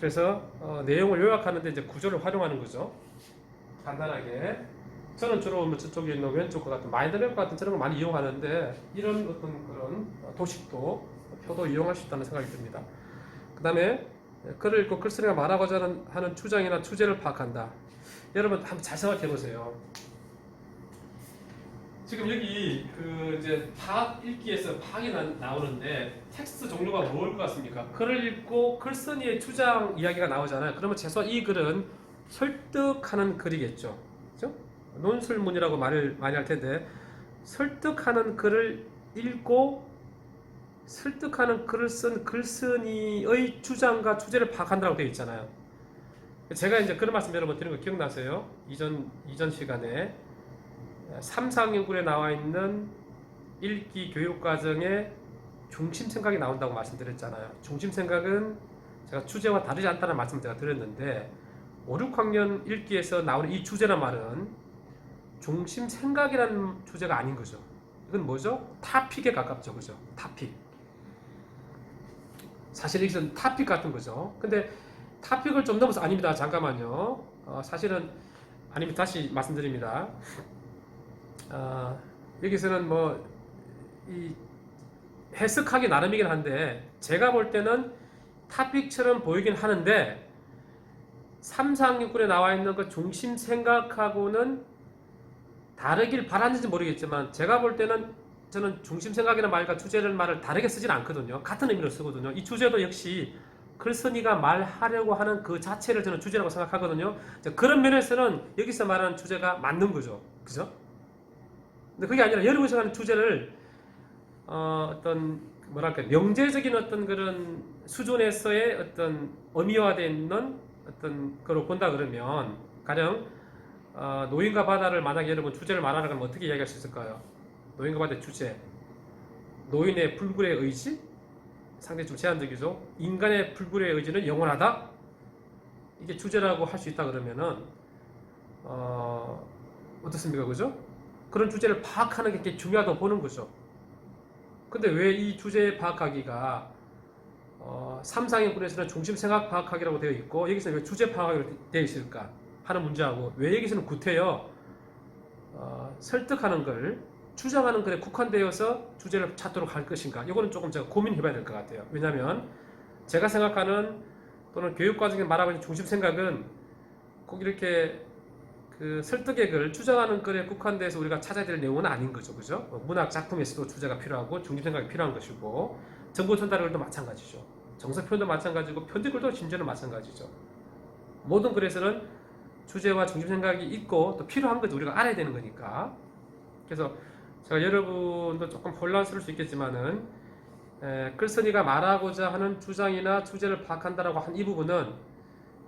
그래서 내용을 요약하는데 이제 구조를 활용하는 거죠. 간단하게. 저는 주로 뭐 저쪽에 있는 왼쪽 것 같은 마인드맵 같은 저런 걸 많이 이용하는데 이런 어떤 그런 도식도 표도 이용할 수 있다는 생각이 듭니다. 그 다음에 글을 읽고 글쓰기가 말하고자 하는 주장이나 주제를 파악한다. 여러분 한번 잘 생각해 보세요. 지금 여기 그 이제 파악 읽기에서 파악이 나오는데 텍스트 종류가 뭘 것 같습니까? 글을 읽고 글쓴 이의 주장 이야기가 나오잖아요. 그러면 최소한 이 글은 설득하는 글이겠죠. 그죠? 논술문이라고 말을 많이 할 텐데 설득하는 글을 읽고 설득하는 글을 쓴 글쓴이의 주장과 주제를 파악한다고 되어 있잖아요. 제가 이제 그런 말씀 여러분 드린 거 기억나세요? 이전 시간에 삼상연구에 나와 있는 읽기 교육과정에 중심생각이 나온다고 말씀드렸잖아요. 중심생각은 제가 주제와 다르지 않다는 말씀을 제가 드렸는데 5, 6학년 읽기에서 나오는 이 주제란 말은 중심생각이라는 주제가 아닌 거죠. 이건 뭐죠? 타픽에 가깝죠. 그죠? 타픽. 사실 이것은 타픽 같은 거죠. 근데 타픽을 좀 넘어서 아닙니다. 잠깐만요. 사실은 아닙니다. 다시 말씀드립니다. 여기서는 뭐 이 해석하기 나름이긴 한데 제가 볼 때는 타픽처럼 보이긴 하는데 3, 4학년군에 나와 있는 그 중심 생각하고는 다르길 바라는지 모르겠지만 제가 볼 때는 저는 중심 생각이라는 말과 주제를 말을 다르게 쓰진 않거든요. 같은 의미로 쓰거든요. 이 주제도 역시 글쓴이가 말하려고 하는 그 자체를 저는 주제라고 생각하거든요. 그런 면에서는 여기서 말하는 주제가 맞는 거죠. 그죠? 근데 그게 아니라 여러분이 생각하는 주제를 어떤 뭐랄까 명제적인 어떤 그런 수준에서의 어떤 의미화되어 있는 어떤 거로 본다 그러면 가령 노인과 바다를 만약에 여러분 주제를 말하는 건 어떻게 이야기할 수 있을까요? 노인과 바다의 주제, 노인의 불굴의 의지, 상당히 좀 제한적이죠. 인간의 불굴의 의지는 영원하다. 이게 주제라고 할 수 있다 그러면은 어떻습니까, 그죠? 그런 주제를 파악하는 게 굉장히 중요하다고 보는 거죠. 근데 왜 이 주제 파악하기가 삼상연구에서는 중심생각 파악하기라고 되어 있고 여기서 왜 주제 파악하기로 되어 있을까 하는 문제하고 왜 여기서는 구태여 설득하는 걸 주장하는 글에 국한되어서 주제를 찾도록 할 것인가 이거는 조금 제가 고민해봐야 될 것 같아요. 왜냐하면 제가 생각하는 또는 교육과정에 말하고 있는 중심생각은 꼭 이렇게 그 설득의 글, 주장하는 글에 국한돼서 우리가 찾아야 될 내용은 아닌 거죠. 그죠? 문학 작품에서도 주제가 필요하고 중심생각이 필요한 것이고 정보 전달의 글도 마찬가지죠. 정서 표현도 마찬가지고 편집글도 심지어는 마찬가지죠. 모든 글에서는 주제와 중심생각이 있고 또 필요한 것도 우리가 알아야 되는 거니까. 그래서 제가 여러분도 조금 혼란스러울 수 있겠지만은 글쓴이가 말하고자 하는 주장이나 주제를 파악한다라고 한 이 부분은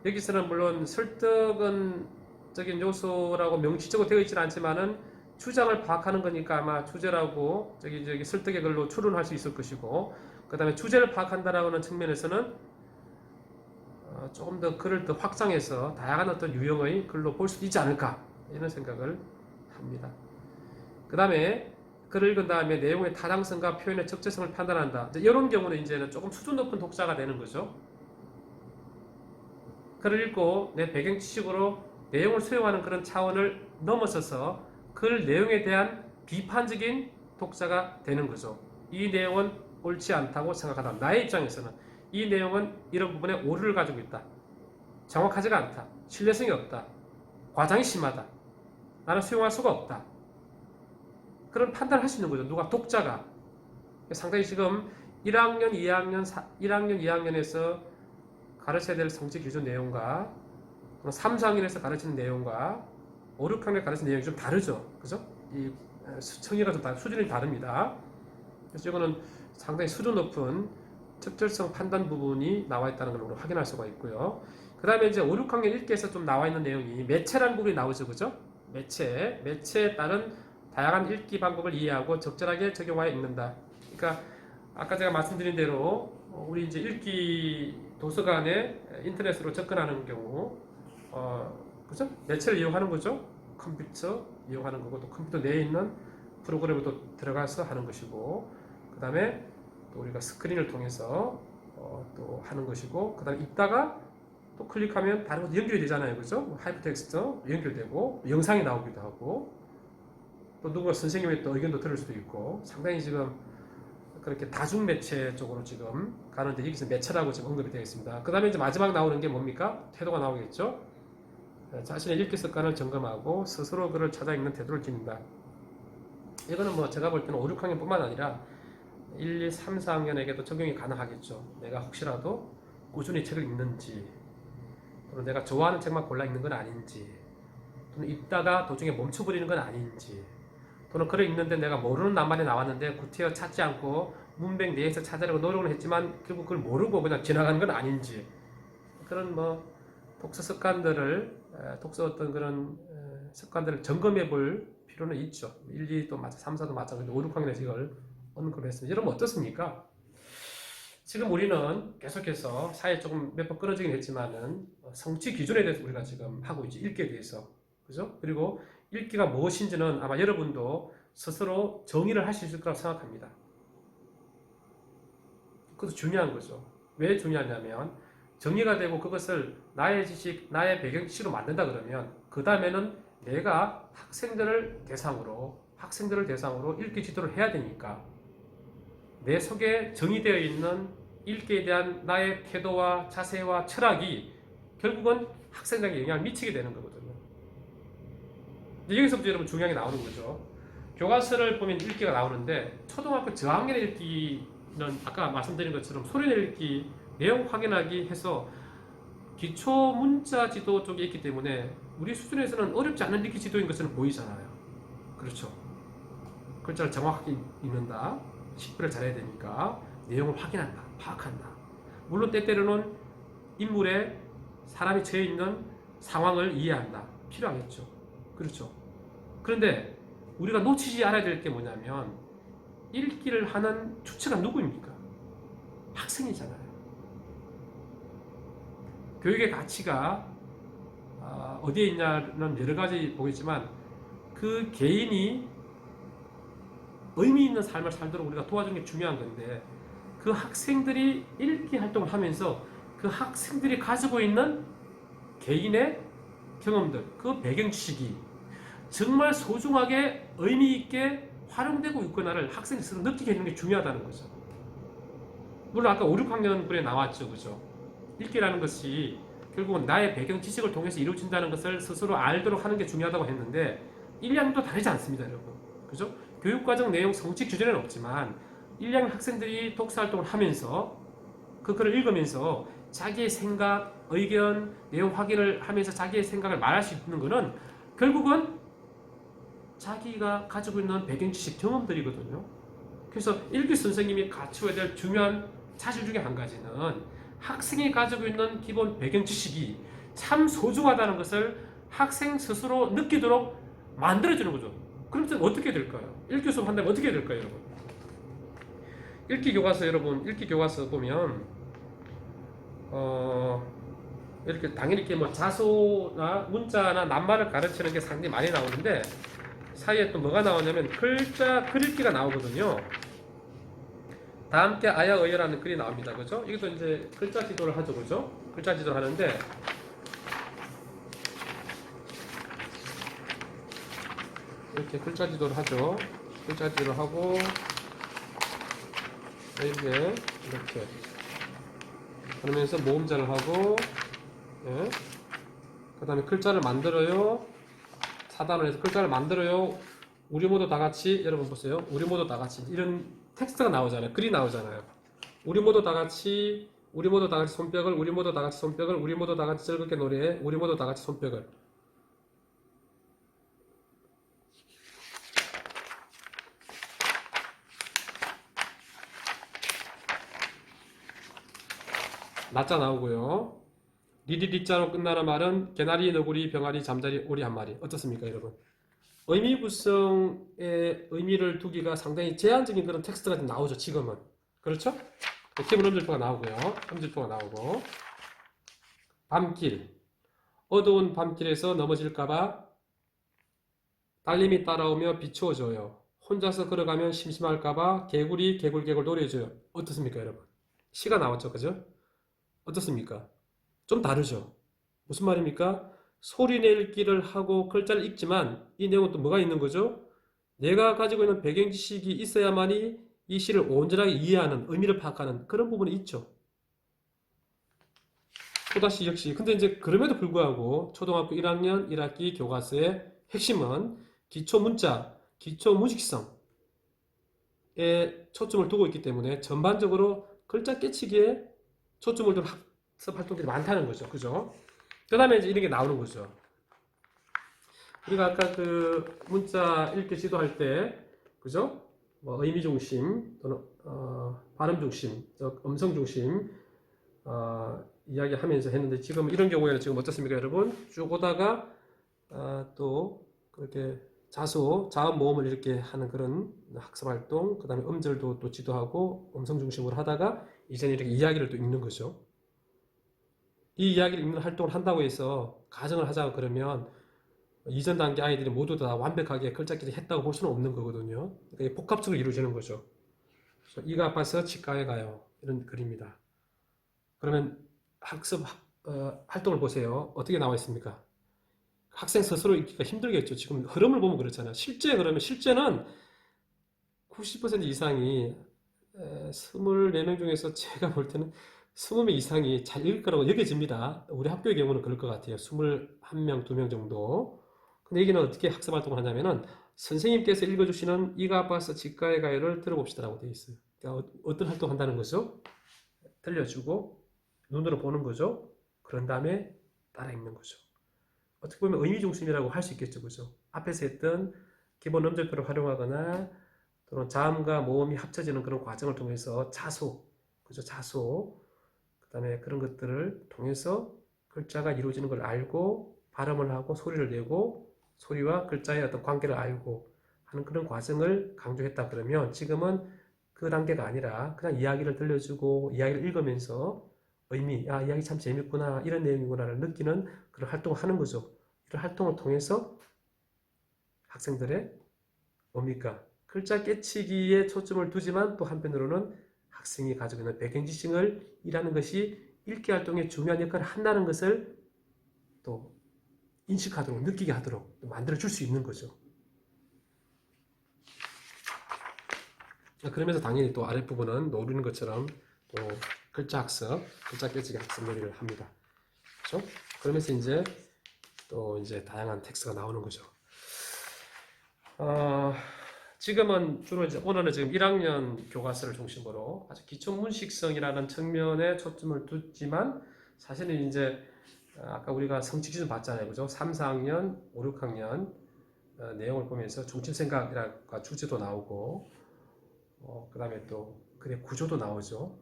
여기서는 물론 설득은 적인 요소라고 명시적으로 되어 있지는 않지만은 주장을 파악하는 거니까 아마 주제라고 저기 설득의 글로 추론할 수 있을 것이고 그 다음에 주제를 파악한다라고 하는 측면에서는 조금 더 글을 더 확장해서 다양한 어떤 유형의 글로 볼 수 있지 않을까 이런 생각을 합니다. 그 다음에 글을 읽은 다음에 내용의 타당성과 표현의 적재성을 판단한다. 이런 경우는 이제는 조금 수준 높은 독자가 되는 거죠. 글을 읽고 내 배경 지식으로 내용을 수용하는 그런 차원을 넘어서서 글 내용에 대한 비판적인 독자가 되는 거죠. 이 내용은 옳지 않다고 생각하다. 나의 입장에서는 이 내용은 이런 부분에 오류를 가지고 있다. 정확하지가 않다. 신뢰성이 없다. 과장이 심하다. 나는 수용할 수가 없다. 그런 판단을 할 수 있는 거죠. 누가 독자가. 상당히 지금 1학년, 2학년에서 가르쳐야 될 성취 기준 내용과 3, 4학년에서 가르치는 내용과 5, 6학년 가르치는 내용이 좀 다르죠. 그죠? 이 청의가 좀 수준이 다릅니다. 그래서 이거는 상당히 수준 높은 적절성 판단 부분이 나와 있다는 걸 우리가 확인할 수가 있고요. 그 다음에 이제 5, 6학년 읽기에서 좀 나와 있는 내용이 매체라는 부분이 나오죠. 그죠? 매체에 따른 다양한 읽기 방법을 이해하고 적절하게 적용하여 읽는다. 그러니까 아까 제가 말씀드린 대로 우리 이제 읽기 도서관에 인터넷으로 접근하는 경우 그죠? 매체를 이용하는 거죠. 컴퓨터 이용하는 거고 또 컴퓨터 내에 있는 프로그램을 또 들어가서 하는 것이고 그 다음에 또 우리가 스크린을 통해서 또 하는 것이고 그 다음에 읽다가 또 클릭하면 다른 것도 연결이 되잖아요. 그죠? 뭐 하이퍼텍스트 연결되고 영상이 나오기도 하고 또 누군가 선생님의 또 의견도 들을 수도 있고 상당히 지금 그렇게 다중 매체 쪽으로 지금 가는데 여기서 매체라고 지금 언급이 되어 있습니다. 그 다음에 이제 마지막 나오는 게 뭡니까? 태도가 나오겠죠? 자신의 읽기 습관을 점검하고 스스로 글을 찾아 읽는 태도를 지닌다. 이거는 뭐 제가 볼 때는 5, 6학년 뿐만 아니라 1, 2, 3, 4학년에게도 적용이 가능하겠죠. 내가 혹시라도 꾸준히 책을 읽는지 또는 내가 좋아하는 책만 골라 읽는 건 아닌지 또는 읽다가 도중에 멈춰버리는 건 아닌지 또는 글을 읽는데 내가 모르는 낱말이 나왔는데 구태여 찾지 않고 문맥 내에서 찾으려고 노력을 했지만 결국 그걸 모르고 그냥 지나가는 건 아닌지 그런 뭐 독서 습관들을 독서 어떤 그런 습관들을 점검해 볼 필요는 있죠. 1, 2도 마찬가지, 3, 4도 마찬가지, 5, 6학년에서 이걸 언급을 했습니다. 여러분 어떻습니까? 지금 우리는 계속해서 사이에 조금 몇 번 끊어지긴 했지만은 성취 기준에 대해서 우리가 지금 하고 있죠. 읽기에 대해서. 그죠? 그리고 읽기가 무엇인지는 아마 여러분도 스스로 정의를 하실 수 있을 거라고 생각합니다. 그것도 중요한 거죠. 왜 중요하냐면 정의가 되고 그것을 나의 지식, 나의 배경 지식으로 만든다 그러면 그 다음에는 내가 학생들을 대상으로 읽기 지도를 해야 되니까 내 속에 정의되어 있는 읽기에 대한 나의 태도와 자세와 철학이 결국은 학생에게 영향을 미치게 되는 거거든요. 여기서부터 여러분 중요한 게 나오는 거죠. 교과서를 보면 읽기가 나오는데 초등학교 저학년의 읽기는 아까 말씀드린 것처럼 소리내 읽기, 내용 확인하기 해서 기초 문자 지도 쪽에 있기 때문에 우리 수준에서는 어렵지 않은 읽기 지도인 것처럼 보이잖아요. 그렇죠. 글자를 정확하게 읽는다. 식별을 잘해야 되니까 내용을 확인한다. 파악한다. 물론 때때로는 인물에 사람이 처해 있는 상황을 이해한다. 필요하겠죠. 그렇죠. 그런데 우리가 놓치지 않아야 될 게 뭐냐면 읽기를 하는 주체가 누구입니까? 학생이잖아요. 교육의 가치가 어디에 있냐는 여러 가지 보겠지만 그 개인이 의미 있는 삶을 살도록 우리가 도와주는 게 중요한 건데 그 학생들이 읽기 활동을 하면서 그 학생들이 가지고 있는 개인의 경험들, 그 배경 지식이 정말 소중하게 의미 있게 활용되고 있구나를 학생이 스스로 느끼게 해주는 게 중요하다는 거죠. 물론 아까 5, 6학년 분에 나왔죠. 그죠? 읽기라는 것이 결국은 나의 배경 지식을 통해서 이루어진다는 것을 스스로 알도록 하는 게 중요하다고 했는데 1, 2학년도 다르지 않습니다. 여러분. 그죠? 교육과정 내용 성취 규정에는 없지만 1, 2학년 학생들이 독서활동을 하면서 그 글을 읽으면서 자기의 생각, 의견, 내용 확인을 하면서 자기의 생각을 말할 수 있는 것은 결국은 자기가 가지고 있는 배경 지식, 경험들이거든요. 그래서 읽기 선생님이 갖추어야 될 중요한 사실 중에 한 가지는 학생이 가지고 있는 기본 배경 지식이 참 소중하다는 것을 학생 스스로 느끼도록 만들어주는 거죠. 그럼 어떻게 될까요? 읽기 수업 한다면 어떻게 될까요, 여러분? 읽기 교과서 여러분, 읽기 교과서 보면 이렇게 당연히 이렇게 뭐 자소나 문자나 낱말을 가르치는 게 상당히 많이 나오는데 사이에 또 뭐가 나오냐면 글자 글읽기가 나오거든요. 다 함께 아야어여라는 글이 나옵니다. 그죠? 이것도 이제 글자 지도를 하죠. 그죠? 글자 지도를 하는데 이렇게 글자 지도를 하죠. 글자 지도를 하고 이렇게 그러면서 모음자를 하고 예. 그 다음에 글자를 만들어요. 차단을 해서 글자를 만들어요. 우리 모두 다 같이 여러분 보세요. 우리 모두 다 같이 이런 텍스트가 나오잖아요. 글이 나오잖아요. 우리 모두 다 같이 손뼉을 우리 모두 다 같이 손뼉을 우리 모두 다 같이 즐겁게 노래해 우리 모두 다 같이 손뼉을 낮자 나오고요. 리리리자로 끝나는 말은 개나리, 너구리, 병아리, 잠자리, 오리 한 마리. 어떻습니까, 여러분? 의미 구성의 의미를 두기가 상당히 제한적인 그런 텍스트가 좀 나오죠, 지금은. 그렇죠? 기본 음질표가 나오고요. 음질표가 나오고. 밤길. 어두운 밤길에서 넘어질까봐 딸님이 따라오며 비추어줘요. 혼자서 걸어가면 심심할까봐 개구리, 개굴개굴 노래해줘요. 어떻습니까, 여러분? 시가 나왔죠, 그죠? 어떻습니까? 좀 다르죠. 무슨 말입니까? 소리 내읽기를 하고 글자를 읽지만 이 내용은 또 뭐가 있는 거죠? 내가 가지고 있는 배경 지식이 있어야만이 이 시를 온전하게 이해하는, 의미를 파악하는 그런 부분이 있죠. 또다시 역시 근데 이제 그럼에도 불구하고 초등학교 1학년 1학기 교과서의 핵심은 기초 문자, 기초 문식성에 초점을 두고 있기 때문에 전반적으로 글자 깨치기에 초점을 둔 학습 활동들이 많다는 거죠. 그죠? 그 다음에 이제 이런 게 나오는 거죠. 우리가 아까 그 문자 읽기 지도할 때, 그죠? 뭐 의미 중심 또는 발음 중심, 음성 중심 이야기하면서 했는데 지금 이런 경우에는 지금 어떻습니까, 여러분? 쭉 오다가 또 그렇게 자음 모음을 이렇게 하는 그런 학습 활동, 그 다음에 음절도 또 지도하고 음성 중심으로 하다가 이제는 이렇게 이야기를 또 읽는 거죠. 이 이야기를 읽는 활동을 한다고 해서 가정을 하자고 그러면 이전 단계 아이들이 모두 다 완벽하게 글자끼리 했다고 볼 수는 없는 거거든요. 그러니까 복합적으로 이루어지는 거죠. 이가 아파서 치과에 가요. 이런 글입니다. 그러면 학습 활동을 보세요. 어떻게 나와 있습니까? 학생 스스로 읽기가 힘들겠죠. 지금 흐름을 보면 그렇잖아요. 그러면 실제는 90% 이상이 24명 중에서 제가 볼 때는 20명 이상이 잘 읽을 거라고 여겨집니다. 우리 학교의 경우는 그럴 것 같아요. 21명, 2명 정도. 근데 여기는 어떻게 학습 활동을 하냐면은 선생님께서 읽어주시는 이가 아파서 치과에 가요를 들어봅시다라고 되어 있어요. 그러니까 어떤 활동 한다는 거죠? 들려주고 눈으로 보는 거죠. 그런 다음에 따라 읽는 거죠. 어떻게 보면 의미 중심이라고 할 수 있겠죠. 그죠? 앞에서 했던 기본 음절표를 활용하거나 또는 자음과 모음이 합쳐지는 그런 과정을 통해서 자소, 그죠? 자소, 그 다음에 그런 것들을 통해서 글자가 이루어지는 걸 알고 발음을 하고 소리를 내고 소리와 글자의 어떤 관계를 알고 하는 그런 과정을 강조했다 그러면 지금은 그 단계가 아니라 그냥 이야기를 들려주고 이야기를 읽으면서 이야기 참 재밌구나, 이런 내용이구나를 느끼는 그런 활동을 하는 거죠. 이런 활동을 통해서 학생들의 뭡니까? 글자 깨치기에 초점을 두지만 또 한편으로는 학생이 가지고 있는 배경지식을 일하는 것이 읽기 활동에 중요한 역할을 한다는 것을 또 인식하도록, 느끼게 하도록 만들어줄 수 있는 거죠. 그러면서 당연히 또 아랫부분은 노르는 것처럼 또 글자 학습, 글자 깨치기 학습 놀이를 합니다. 그렇죠? 그러면서 이제 다양한 텍스트가 나오는 거죠. 지금은 주로 오늘은 지금 1학년 교과서를 중심으로 아주 기초 문식성이라는 측면에 초점을 두지만 사실은 이제 아까 우리가 성취 기준 봤잖아요. 그죠? 3, 4학년, 5, 6학년 내용을 보면서 중심생각과 주제도 나오고 그 다음에 또 글의 구조도 나오죠.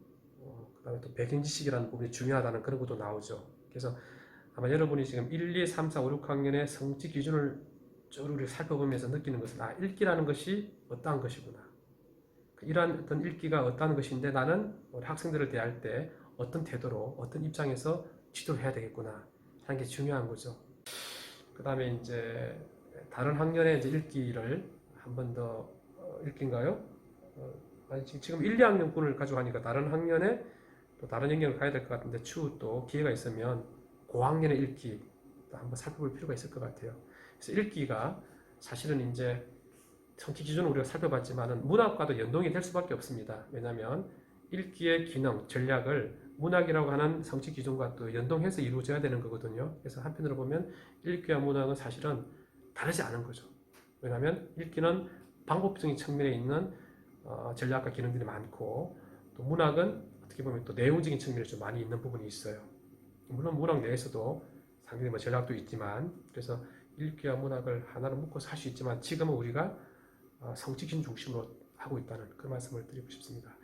그 다음에 또 배경지식이라는 부분이 중요하다는 그런 것도 나오죠. 그래서 아마 여러분이 지금 1, 2, 3, 4, 5, 6학년의 성취 기준을 쭉 우리 살펴보면서 느끼는 것은 읽기라는 것이 어떠한 것이구나. 이러한 어떤 읽기가 어떠한 것인데 나는 우리 학생들을 대할 때 어떤 태도로 어떤 입장에서 지도를 해야 되겠구나 하는 게 중요한 거죠. 그 다음에 이제 다른 학년의 이제 읽기를 한 번 더 읽기인가요? 지금 1, 2학년 분을 가지고 하니까 다른 학년에 또 다른 영역을 가야 될 것 같은데 추후 또 기회가 있으면 고학년의 읽기 또 한번 살펴볼 필요가 있을 것 같아요. 그래서 읽기가 사실은 이제 성취 기준을 우리가 살펴봤지만은 문학과도 연동이 될 수밖에 없습니다. 왜냐하면 읽기의 기능, 전략을 문학이라고 하는 성취 기준과 또 연동해서 이루어져야 되는 거거든요. 그래서 한편으로 보면 읽기와 문학은 사실은 다르지 않은 거죠. 왜냐하면 읽기는 방법적인 측면에 있는 전략과 기능들이 많고 또 문학은 어떻게 보면 또 내용적인 측면이 좀 많이 있는 부분이 있어요. 물론 문학 내에서도 상당히 뭐 전략도 있지만 그래서 읽기와 문학을 하나로 묶어서 할 수 있지만 지금은 우리가 성취 기준 중심으로 하고 있다는 그 말씀을 드리고 싶습니다.